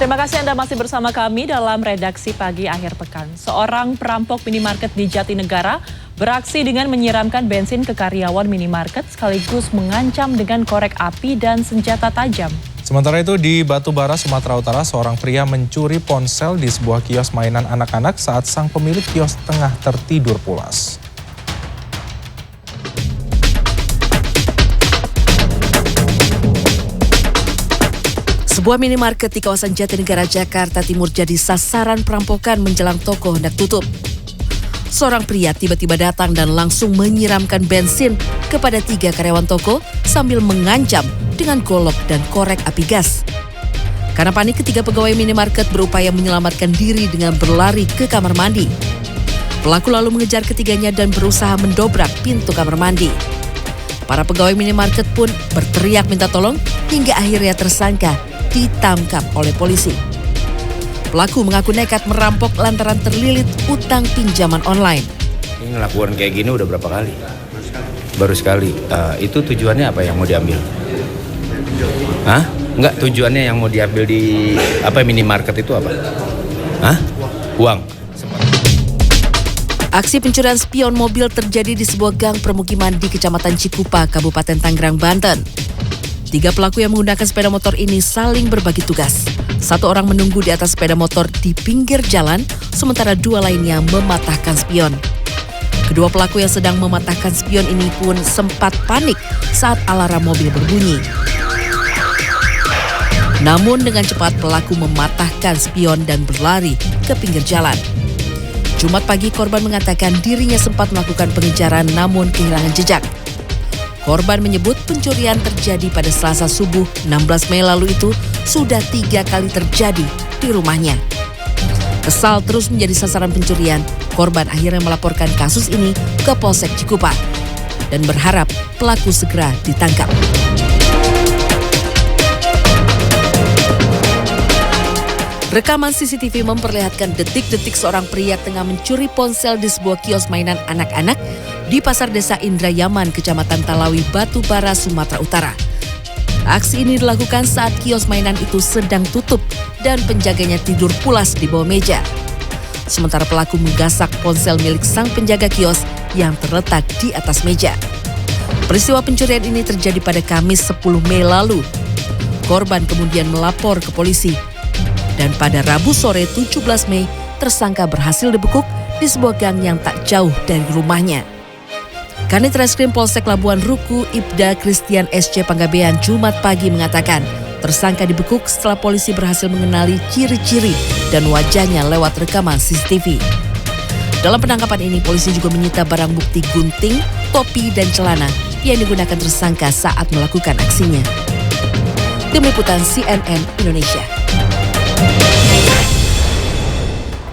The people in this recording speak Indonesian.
Terima kasih Anda masih bersama kami dalam redaksi pagi akhir pekan. Seorang perampok minimarket di Jatinegara beraksi dengan menyiramkan bensin ke karyawan minimarket sekaligus mengancam dengan korek api dan senjata tajam. Sementara itu di Batubara, Sumatera Utara, seorang pria mencuri ponsel di sebuah kios mainan anak-anak saat sang pemilik kios tengah tertidur pulas. Sebuah minimarket di kawasan Jatinegara, Jakarta Timur jadi sasaran perampokan menjelang toko hendak tutup. Seorang pria tiba-tiba datang dan langsung menyiramkan bensin kepada 3 karyawan toko sambil mengancam dengan golok dan korek api gas. Karena panik, ketiga pegawai minimarket berupaya menyelamatkan diri dengan berlari ke kamar mandi. Pelaku lalu mengejar ketiganya dan berusaha mendobrak pintu kamar mandi. Para pegawai minimarket pun berteriak minta tolong hingga akhirnya tersangka ditangkap oleh polisi. Pelaku mengaku nekat merampok lantaran terlilit utang pinjaman online. Ini ngelakuin kayak gini udah berapa kali? Baru sekali. Itu tujuannya apa yang mau diambil? Hah? Enggak, tujuannya yang mau diambil di minimarket itu apa? Hah? Uang. Aksi pencurian spion mobil terjadi di sebuah gang permukiman di Kecamatan Cikupa, Kabupaten Tangerang, Banten. 3 pelaku yang menggunakan sepeda motor ini saling berbagi tugas. 1 orang menunggu di atas sepeda motor di pinggir jalan, sementara 2 lainnya mematahkan spion. Kedua pelaku yang sedang mematahkan spion ini pun sempat panik saat alarm mobil berbunyi. Namun dengan cepat pelaku mematahkan spion dan berlari ke pinggir jalan. Jumat pagi korban mengatakan dirinya sempat melakukan pengejaran namun kehilangan jejak. Korban menyebut pencurian terjadi pada Selasa subuh 16 Mei lalu itu sudah 3 kali terjadi di rumahnya. Kesal terus menjadi sasaran pencurian, korban akhirnya melaporkan kasus ini ke Polsek Cikupa dan berharap pelaku segera ditangkap. Rekaman CCTV memperlihatkan detik-detik seorang pria tengah mencuri ponsel di sebuah kios mainan anak-anak di Pasar Desa Indrayaman, Kecamatan Talawi, Batubara, Sumatera Utara. Aksi ini dilakukan saat kios mainan itu sedang tutup dan penjaganya tidur pulas di bawah meja. Sementara pelaku menggasak ponsel milik sang penjaga kios yang terletak di atas meja. Peristiwa pencurian ini terjadi pada Kamis 10 Mei lalu. Korban kemudian melapor ke polisi. Dan pada Rabu sore 17 Mei, tersangka berhasil dibekuk di sebuah gang yang tak jauh dari rumahnya. Kanit Reskrim Polsek Labuan Ruku, Ibda Christian SC Panggabean Jumat pagi mengatakan, tersangka dibekuk setelah polisi berhasil mengenali ciri-ciri dan wajahnya lewat rekaman CCTV. Dalam penangkapan ini, polisi juga menyita barang bukti gunting, topi, dan celana yang digunakan tersangka saat melakukan aksinya. Tim Liputan CNN Indonesia.